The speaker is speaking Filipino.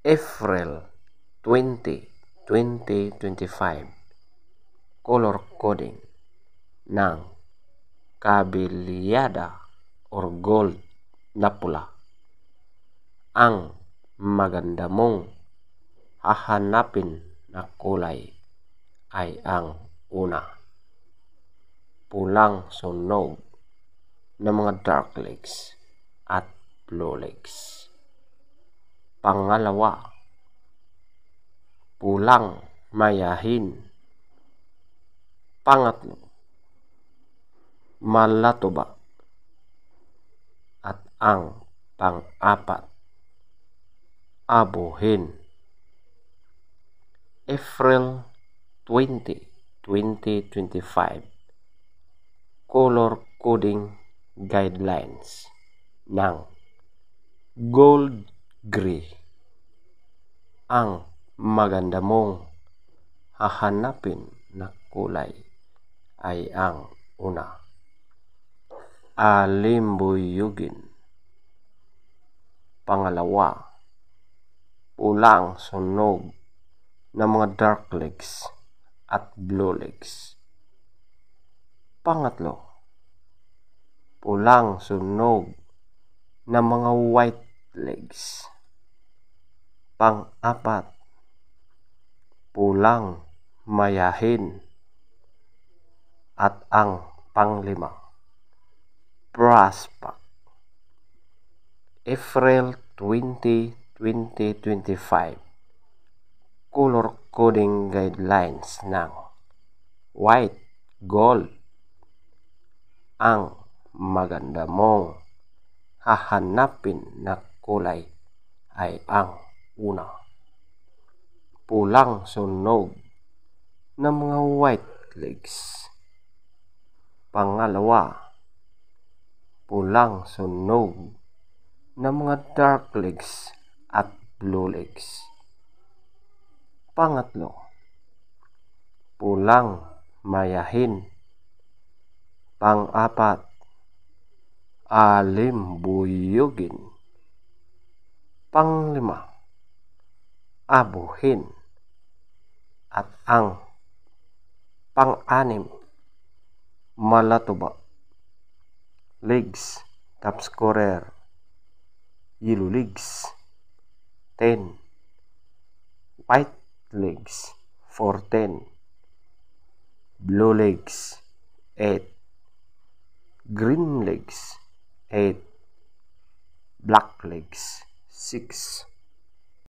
April 20, 2025, color coding ng kabilyada or gold na pula. Ang maganda mong hahanapin na kulay ay ang una, pulang sunog na mga dark legs at blue legs. Pangalawa, pulang mayahin. Pangatlo, malatuba. At ang pang-apat, abuhin. April 20, 2025, color coding guidelines ng gold gray. Ang maganda mong hahanapin na kulay ay ang una, alimbuyugin. Pangalawa, pulang sunog na mga dark legs at blue legs. Pangatlo, pulang sunog na mga white legs. Pang-apat, pulang mayahin. At ang panglima, brass pack. April 20, 2025, color coding guidelines ng white gold. Ang maganda mong hahanapin na kulay ay ang una, pulang sunog na mga white legs. Pangalawa, pulang sunog na mga dark legs at blue legs. Pangatlo, pulang mayahin. Pang-apat, alimbuyugin. Panglima, abuhin. At ang pang-anim, malatuba. Legs, top scorer, yellow legs, 10. White legs, 410. Blue legs, 8. Green legs, 8. Black legs, 6.